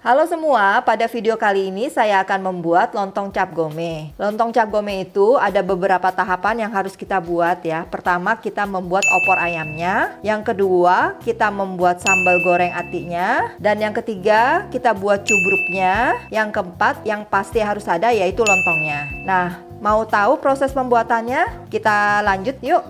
Halo semua, pada video kali ini saya akan membuat lontong cap gome. Lontong cap gome itu ada beberapa tahapan yang harus kita buat ya. Pertama, kita membuat opor ayamnya. Yang kedua, kita membuat sambal goreng atinya. Dan yang ketiga, kita buat cubruknya. Yang keempat, yang pasti harus ada yaitu lontongnya. Nah, mau tahu proses pembuatannya? Kita lanjut yuk.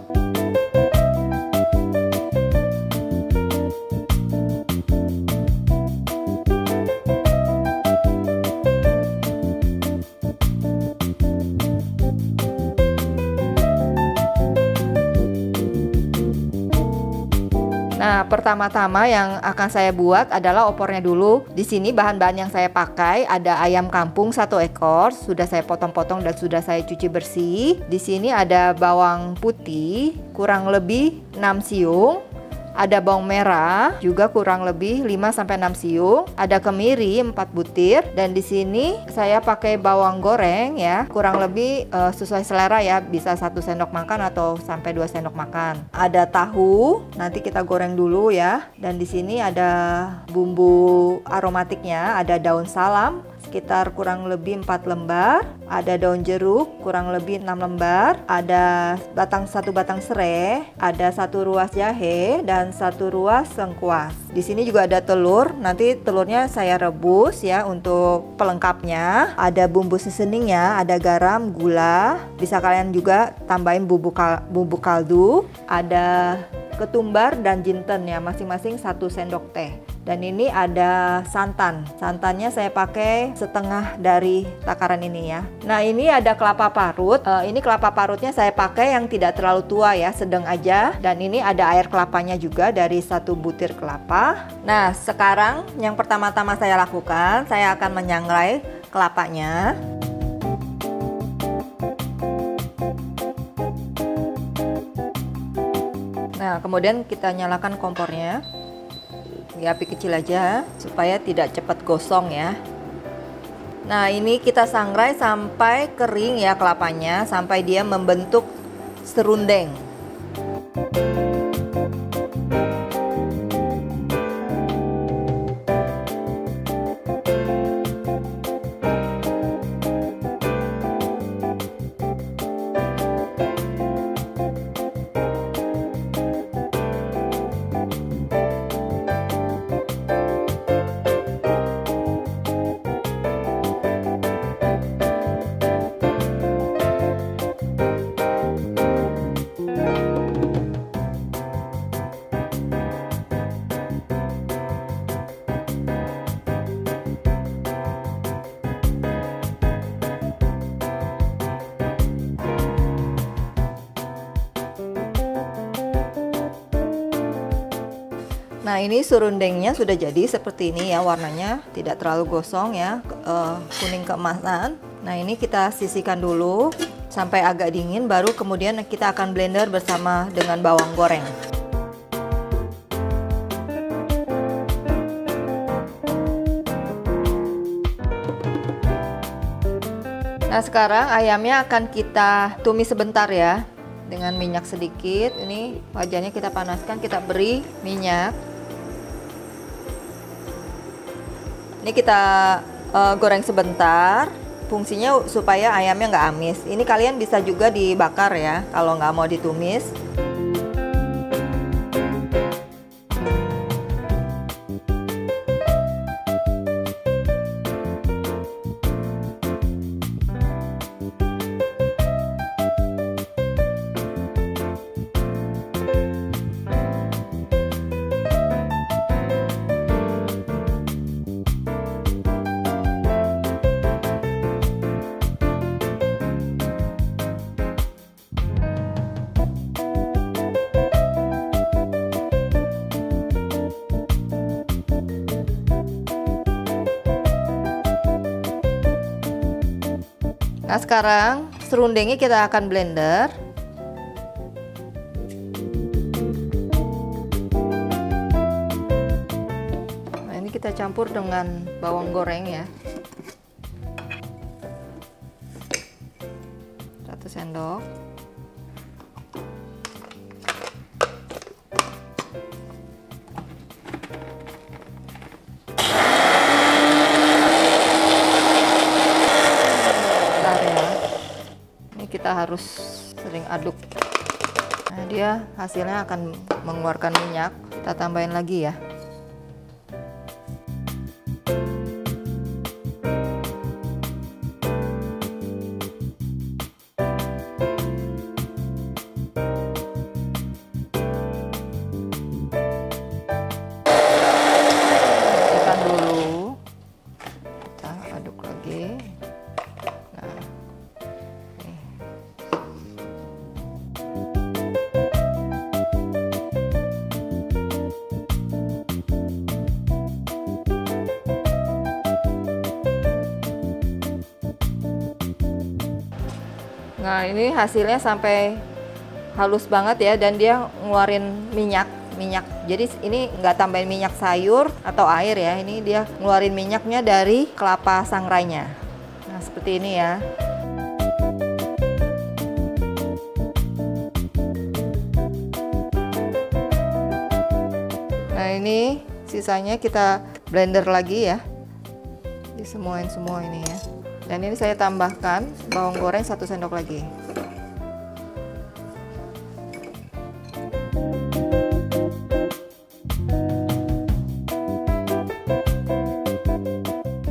Nah, pertama-tama yang akan saya buat adalah opornya dulu. Di sini bahan-bahan yang saya pakai ada ayam kampung 1 ekor, sudah saya potong-potong dan sudah saya cuci bersih. Di sini ada bawang putih kurang lebih 6 siung. Ada bawang merah juga kurang lebih 5-6 siung, ada kemiri 4 butir, dan di sini saya pakai bawang goreng ya, kurang lebih sesuai selera ya, bisa 1 sendok makan atau sampai 2 sendok makan. Ada tahu, nanti kita goreng dulu ya, dan di sini ada bumbu aromatiknya, ada daun salam sekitar kurang lebih 4 lembar, ada daun jeruk kurang lebih 6 lembar, ada 1 batang serai, ada 1 ruas jahe dan 1 ruas lengkuas. Di sini juga ada telur, nanti telurnya saya rebus ya untuk pelengkapnya. Ada bumbu seasoningnya, ada garam, gula, bisa kalian juga tambahin bumbu kaldu, ada ketumbar dan jinten ya, masing-masing 1 sendok teh. Dan ini ada santan. Santannya saya pakai setengah dari takaran ini ya. Nah, ini ada kelapa parut. Ini kelapa parutnya saya pakai yang tidak terlalu tua ya, sedang aja. Dan ini ada air kelapanya juga dari 1 butir kelapa. Nah, sekarang yang pertama-tama saya lakukan, saya akan menyangrai kelapanya. Nah, kemudian kita nyalakan kompornya. Di api kecil aja supaya tidak cepat gosong ya. Nah, ini kita sangrai sampai kering ya kelapanya, sampai dia membentuk serundeng. Nah, ini serundengnya sudah jadi seperti ini ya, warnanya tidak terlalu gosong ya, kuning keemasan. Nah, ini kita sisihkan dulu sampai agak dingin, baru kemudian kita akan blender bersama dengan bawang goreng. Nah, sekarang ayamnya akan kita tumis sebentar ya, dengan minyak sedikit. Ini wajannya kita panaskan, kita beri minyak. Ini kita goreng sebentar, fungsinya supaya ayamnya nggak amis. Ini kalian bisa juga dibakar ya, kalau nggak mau ditumis. Nah, sekarang serundengnya kita akan blender. Nah, ini kita campur dengan bawang goreng ya. 1 sendok. kita harus sering aduk. Nah, dia hasilnya akan mengeluarkan minyak. Kita tambahin lagi ya. Tekan dulu. Kita aduk lagi. Nah, nih. Nah, ini hasilnya sampai halus banget ya, dan dia ngeluarin minyak. Jadi ini nggak tambahin minyak sayur atau air ya, ini dia ngeluarin minyaknya dari kelapa sangrainya. Nah, seperti ini ya. Nah, ini sisanya kita blender lagi ya. Disemuain semua ini ya. Dan ini saya tambahkan bawang goreng 1 sendok lagi.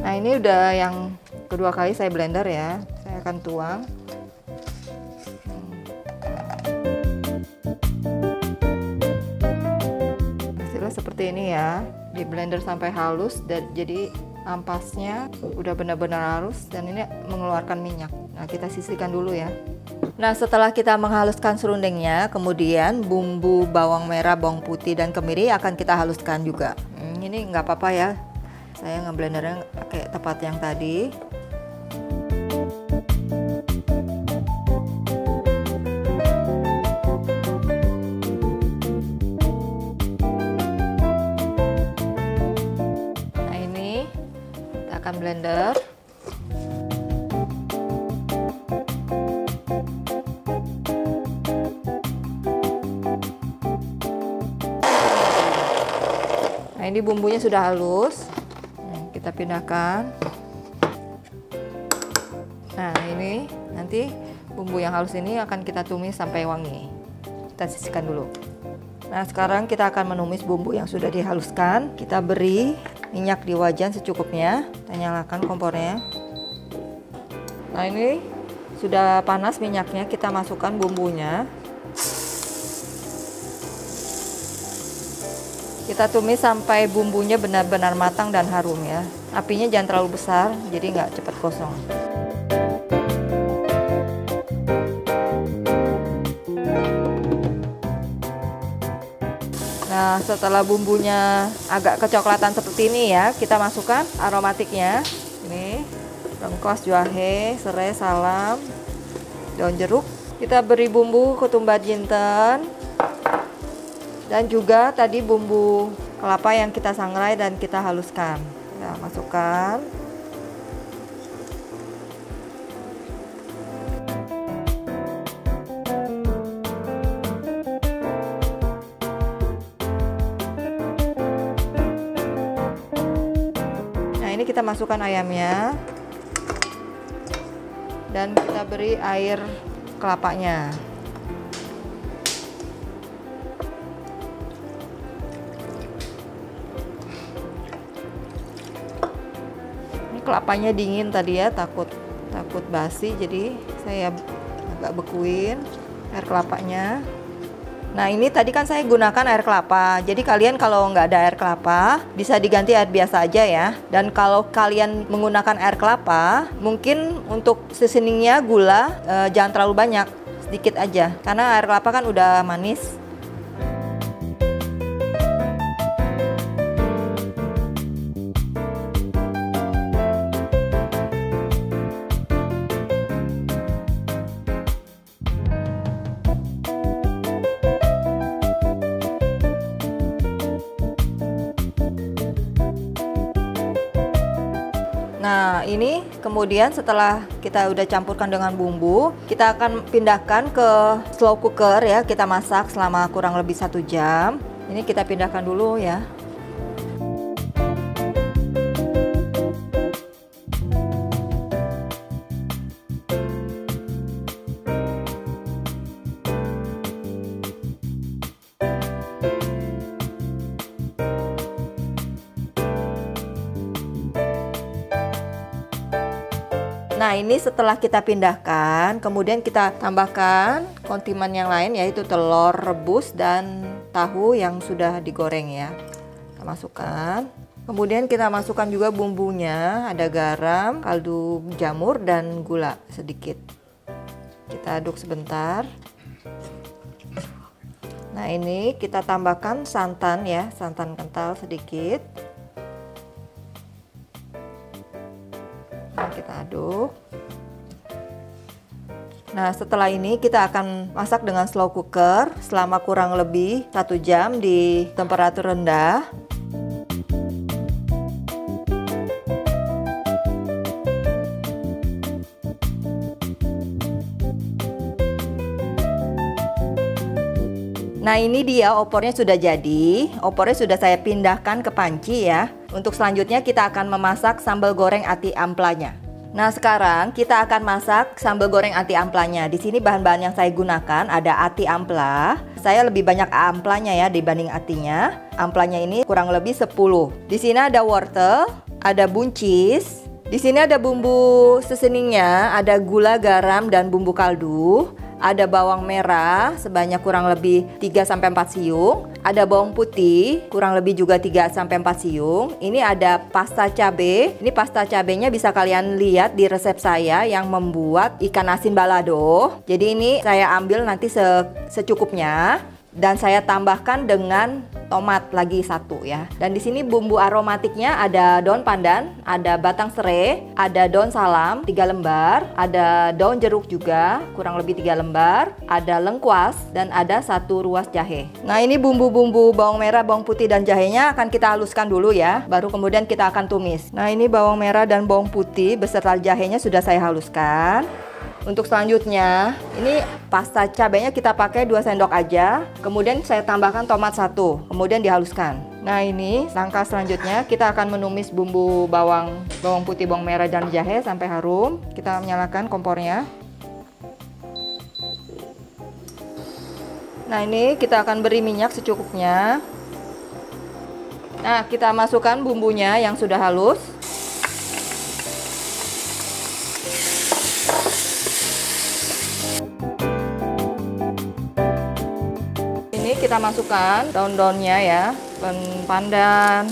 Nah, ini udah yang kedua kali saya blender ya. Saya akan tuang. Hasilnya seperti ini ya. Di blender sampai halus dan jadi ampasnya udah benar-benar halus dan ini mengeluarkan minyak. Nah, kita sisihkan dulu ya. Nah, setelah kita menghaluskan serundengnya, kemudian bumbu bawang merah, bawang putih, dan kemiri akan kita haluskan juga. Ini nggak apa-apa ya, saya ngeblendernya pakai tepat yang tadi. Blender. Nah, ini bumbunya sudah halus. Kita pindahkan. Nah, ini nanti bumbu yang halus ini akan kita tumis sampai wangi. Kita sisihkan dulu. Nah, sekarang kita akan menumis bumbu yang sudah dihaluskan. Kita beri minyak di wajan secukupnya. Kita nyalakan kompornya. Nah, ini sudah panas minyaknya, kita masukkan bumbunya. Kita tumis sampai bumbunya benar-benar matang dan harum ya. Apinya jangan terlalu besar, jadi nggak cepat gosong. Nah, setelah bumbunya agak kecoklatan seperti ini ya, kita masukkan aromatiknya. Ini lengkuas, jahe, serai, salam, daun jeruk. Kita beri bumbu ketumbar jinten dan juga tadi bumbu kelapa yang kita sangrai dan kita haluskan. Kita masukkan. Ini kita masukkan ayamnya dan kita beri air kelapanya. Ini kelapanya dingin tadi ya, takut basi, jadi saya agak bekuin air kelapanya. Nah, ini tadi kan saya gunakan air kelapa. Jadi kalian kalau nggak ada air kelapa, bisa diganti air biasa aja ya. Dan kalau kalian menggunakan air kelapa, mungkin untuk seasoningnya gula jangan terlalu banyak, sedikit aja. Karena air kelapa kan udah manis. Nah, ini kemudian setelah kita udah campurkan dengan bumbu, kita akan pindahkan ke slow cooker ya. Kita masak selama kurang lebih 1 jam. Ini kita pindahkan dulu ya. Nah, ini setelah kita pindahkan, kemudian kita tambahkan kondimen yang lain, yaitu telur rebus dan tahu yang sudah digoreng ya. Kita masukkan. Kemudian kita masukkan juga bumbunya, ada garam, kaldu jamur, dan gula sedikit. Kita aduk sebentar. Nah, ini kita tambahkan santan ya, santan kental sedikit. Kita aduk. Nah, setelah ini kita akan masak dengan slow cooker selama kurang lebih 1 jam di temperatur rendah. Nah, ini dia opornya sudah jadi. Opornya sudah saya pindahkan ke panci ya. Untuk selanjutnya kita akan memasak sambal goreng ati amplanya. Nah, sekarang kita akan masak sambal goreng ati amplanya. Di sini bahan-bahan yang saya gunakan ada ati ampla. Saya lebih banyak amplanya ya dibanding atinya. Amplanya ini kurang lebih 10. Di sini ada wortel, ada buncis. Di sini ada bumbu seasoningnya, ada gula, garam, dan bumbu kaldu. Ada bawang merah sebanyak kurang lebih 3-4 siung. Ada bawang putih kurang lebih juga 3-4 siung. Ini ada pasta cabe. Ini pasta cabenya bisa kalian lihat di resep saya yang membuat ikan asin balado. Jadi ini saya ambil nanti secukupnya. Dan saya tambahkan dengan tomat lagi 1 ya. Dan di sini bumbu aromatiknya ada daun pandan, ada batang serai, ada daun salam 3 lembar, ada daun jeruk juga kurang lebih 3 lembar, ada lengkuas, dan ada 1 ruas jahe. Nah, ini bumbu-bumbu bawang merah, bawang putih, dan jahenya akan kita haluskan dulu ya. Baru kemudian kita akan tumis. Nah, ini bawang merah dan bawang putih beserta jahenya sudah saya haluskan. Untuk selanjutnya, ini pasta cabenya kita pakai 2 sendok aja. Kemudian saya tambahkan tomat 1, kemudian dihaluskan. Nah, ini langkah selanjutnya kita akan menumis bumbu bawang putih, bawang merah, dan jahe sampai harum. Kita menyalakan kompornya. Nah, ini kita akan beri minyak secukupnya. Nah, kita masukkan bumbunya yang sudah halus. Kita masukkan daun-daunnya ya, daun pandan,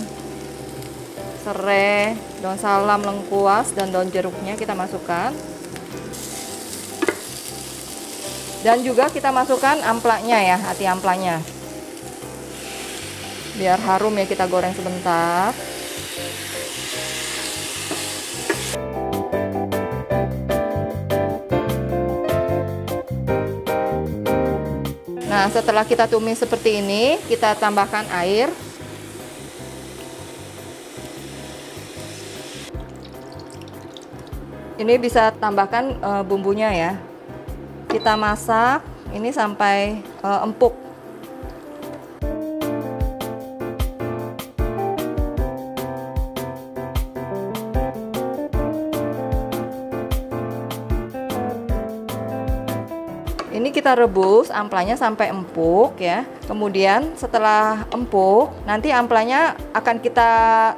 serai, daun salam, lengkuas, dan daun jeruknya kita masukkan. Dan juga kita masukkan amplanya ya, ati amplanya. Biar harum ya, kita goreng sebentar. Nah, setelah kita tumis seperti ini, kita tambahkan air. Ini bisa tambahkan bumbunya ya. Kita masak ini sampai empuk. Ini kita rebus amplanya sampai empuk ya. Kemudian setelah empuk, nanti amplanya akan kita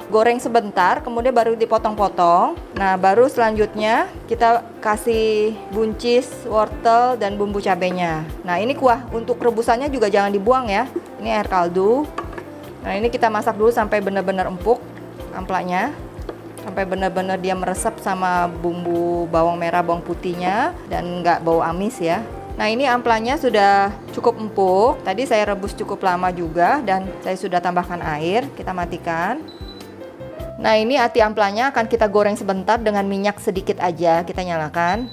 goreng sebentar, kemudian baru dipotong-potong. Nah, baru selanjutnya kita kasih buncis, wortel, dan bumbu cabenya. Nah, ini kuah untuk rebusannya juga jangan dibuang ya. Ini air kaldu. Nah, ini kita masak dulu sampai benar-benar empuk amplanya. Sampai benar-benar dia meresap sama bumbu bawang merah, bawang putihnya, dan nggak bau amis ya. Nah, ini amplanya sudah cukup empuk. Tadi saya rebus cukup lama juga dan saya sudah tambahkan air. Kita matikan. Nah, ini ati amplanya akan kita goreng sebentar dengan minyak sedikit aja. Kita nyalakan.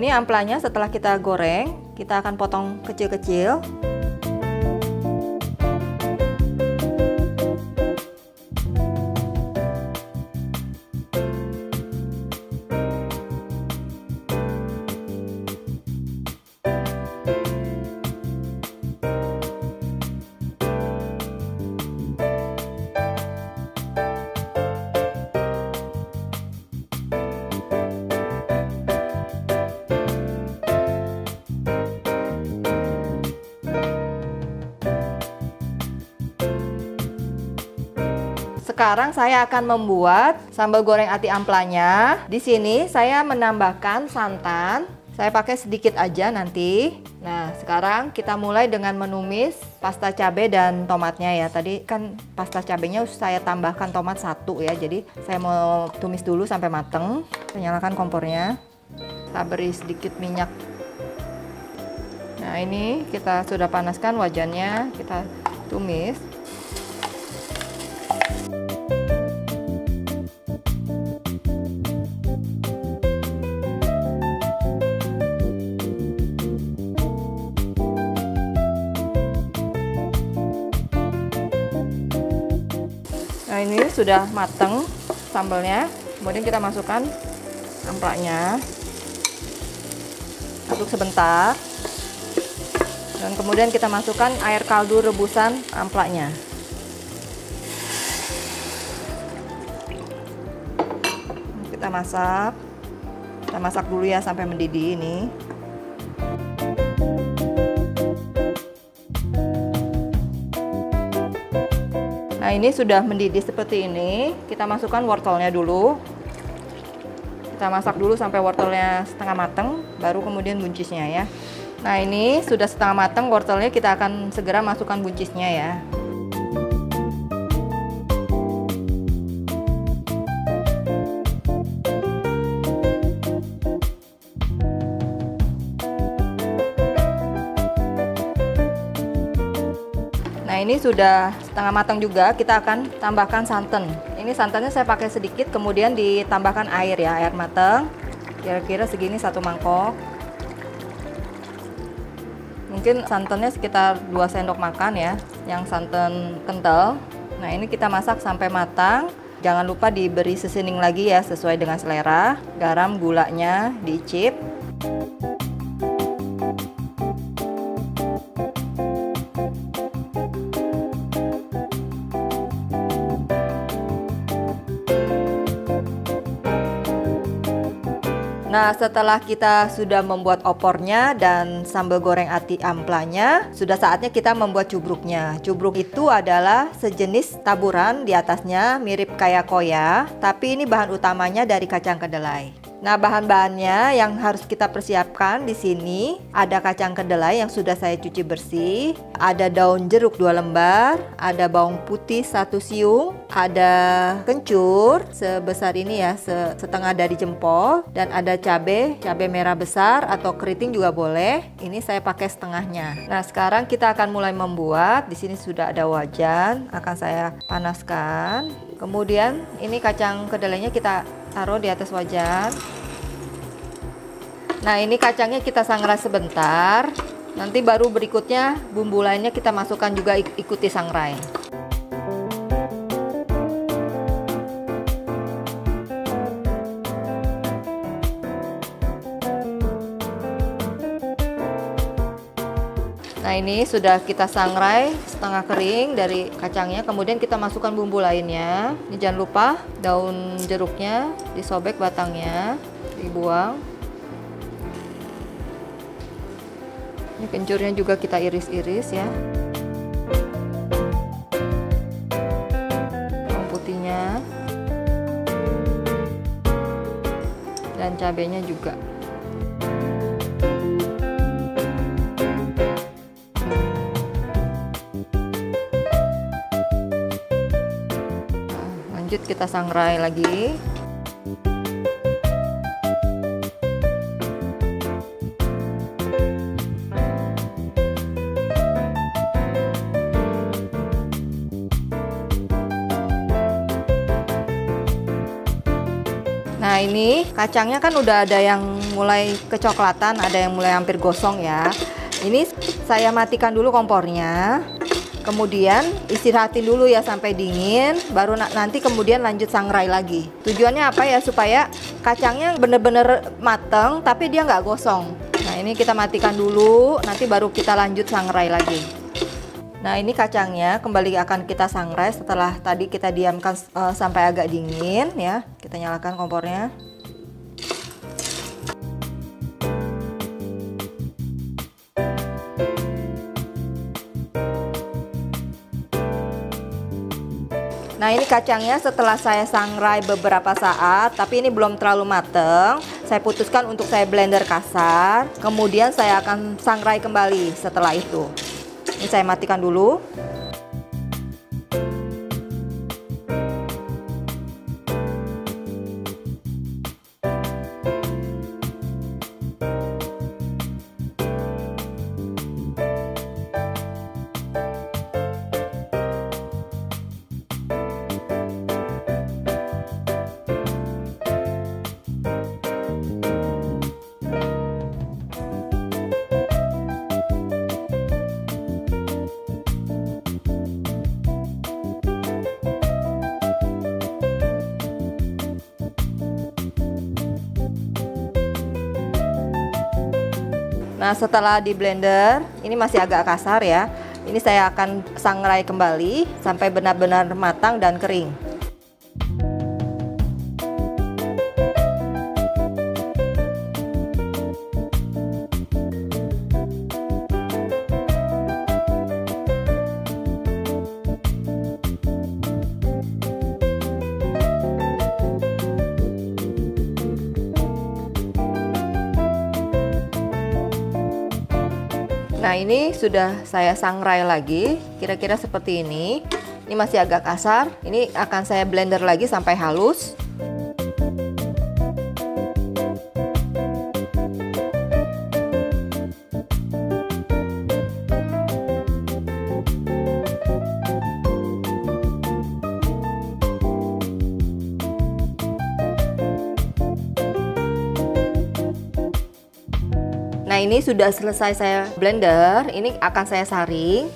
Ini amplanya setelah kita goreng, kita akan potong kecil-kecil. sekarang saya akan membuat sambal goreng ati amplanya. Di sini saya menambahkan santan. Saya pakai sedikit aja nanti. Nah, sekarang kita mulai dengan menumis pasta cabai dan tomatnya ya. Tadi kan pasta cabainya saya tambahkan tomat 1 ya. Jadi saya mau tumis dulu sampai mateng. Saya nyalakan kompornya. Kita beri sedikit minyak. Nah, ini kita sudah panaskan wajannya. Kita tumis. Nah, ini sudah mateng sambalnya. Kemudian kita masukkan amplaknya. Aduk sebentar. Dan kemudian kita masukkan air kaldu rebusan amplaknya. Kita masak. Kita masak dulu ya sampai mendidih ini. Nah, ini sudah mendidih seperti ini. Kita masukkan wortelnya dulu. Kita masak dulu sampai wortelnya setengah matang, baru kemudian buncisnya ya. Nah, ini sudah setengah matang wortelnya, kita akan segera masukkan buncisnya ya. Nah, ini sudah setengah matang juga, kita akan tambahkan santan. Ini santannya saya pakai sedikit, kemudian ditambahkan air ya, air matang. Kira-kira segini 1 mangkok. Mungkin santannya sekitar 2 sendok makan ya, yang santan kental. Nah, ini kita masak sampai matang. Jangan lupa diberi seasoning lagi ya, sesuai dengan selera. Garam, gulanya diicip. Nah, setelah kita sudah membuat opornya dan sambal goreng ati amplanya, sudah saatnya kita membuat cubruknya. Cubruk itu adalah sejenis taburan di atasnya mirip kayak koya, tapi ini bahan utamanya dari kacang kedelai. Nah, bahan-bahannya yang harus kita persiapkan di sini ada kacang kedelai yang sudah saya cuci bersih, ada daun jeruk 2 lembar, ada bawang putih 1 siung, ada kencur sebesar ini ya, setengah dari jempol, dan ada cabai merah besar atau keriting juga boleh. Ini saya pakai setengahnya. Nah, sekarang kita akan mulai membuat. Di sini sudah ada wajan, akan saya panaskan. Kemudian ini kacang kedelainya kita taruh di atas wajan. Nah, ini kacangnya kita sangrai sebentar. Nanti baru berikutnya bumbu lainnya kita masukkan juga, ikuti sangrai. Nah, ini sudah kita sangrai setengah kering dari kacangnya. Kemudian kita masukkan bumbu lainnya. Ini jangan lupa daun jeruknya disobek batangnya, dibuang. Ini kencurnya juga kita iris-iris ya. Bawang putihnya dan cabenya juga. Lanjut kita sangrai lagi. Nah, ini kacangnya kan udah ada yang mulai kecoklatan, ada yang mulai hampir gosong ya. Ini saya matikan dulu kompornya. Kemudian istirahatin dulu ya sampai dingin, baru nanti kemudian lanjut sangrai lagi. Tujuannya apa ya? Supaya kacangnya bener-bener mateng tapi dia nggak gosong. Nah, ini kita matikan dulu, nanti baru kita lanjut sangrai lagi. Nah, ini kacangnya kembali akan kita sangrai setelah tadi kita diamkan sampai agak dingin ya. Kita nyalakan kompornya. Nah, ini kacangnya setelah saya sangrai beberapa saat, tapi ini belum terlalu mateng. Saya putuskan untuk saya blender kasar. Kemudian saya akan sangrai kembali setelah itu. Ini saya matikan dulu. Nah, setelah di blender, ini masih agak kasar ya. Ini saya akan sangrai kembali sampai benar-benar matang dan kering. Nah, ini sudah saya sangrai lagi, kira-kira seperti ini. Ini masih agak kasar, ini akan saya blender lagi sampai halus. Nah, ini sudah selesai saya blender, ini akan saya saring.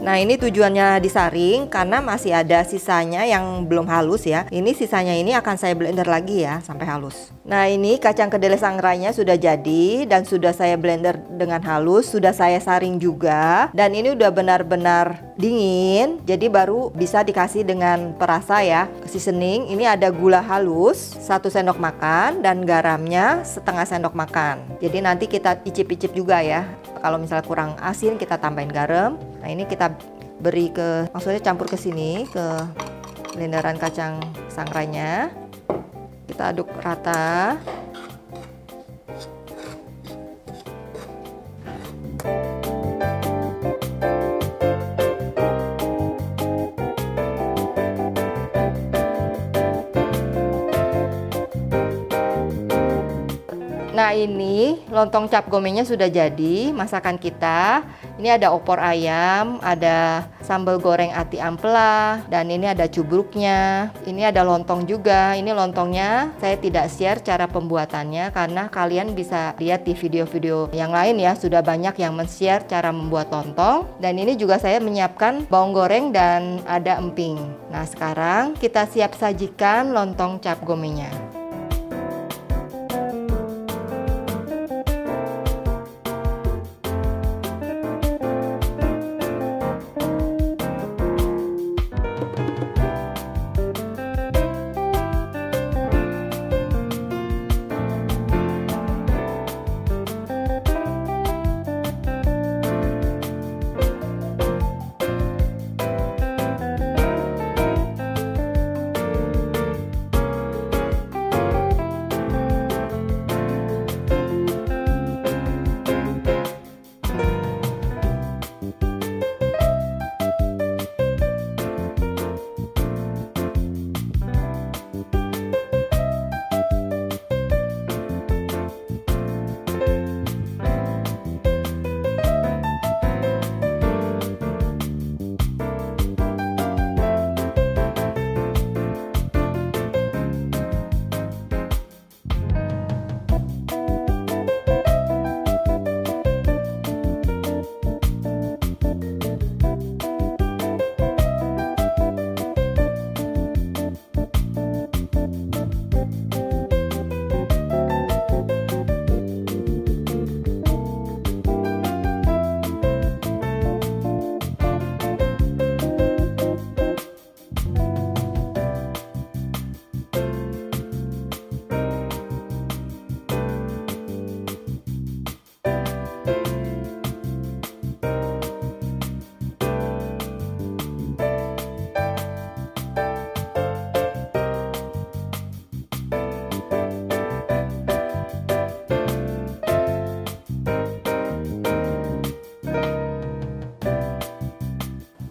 Nah, ini tujuannya disaring karena masih ada sisanya yang belum halus ya. Ini sisanya ini akan saya blender lagi ya sampai halus. Nah, ini kacang kedelai sangrainya sudah jadi dan sudah saya blender dengan halus, sudah saya saring juga. Dan ini udah benar-benar dingin, jadi baru bisa dikasih dengan perasa ya. Seasoning, ini ada gula halus 1 sendok makan dan garamnya setengah sendok makan. Jadi nanti kita icip-icip juga ya. Kalau misalnya kurang asin kita tambahin garam. Nah, ini kita beri maksudnya campur ke sini ke blenderan kacang sangrainya. Kita aduk rata. Nah, ini lontong cap gomenya sudah jadi masakan kita. Ini ada opor ayam, ada sambal goreng ati ampela, dan ini ada cubruknya. Ini ada lontong juga. Ini lontongnya saya tidak share cara pembuatannya karena kalian bisa lihat di video-video yang lain ya. Sudah banyak yang men-share cara membuat lontong. Dan ini juga saya menyiapkan bawang goreng dan ada emping. Nah, sekarang kita siap sajikan lontong cap gomenya.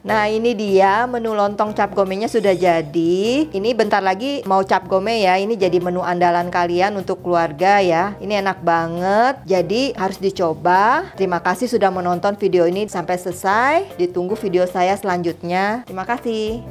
Nah, ini dia menu lontong cap gomenya sudah jadi. Ini bentar lagi mau cap gome ya. Ini jadi menu andalan kalian untuk keluarga ya. Ini enak banget. Jadi harus dicoba. Terima kasih sudah menonton video ini sampai selesai. Ditunggu video saya selanjutnya. Terima kasih.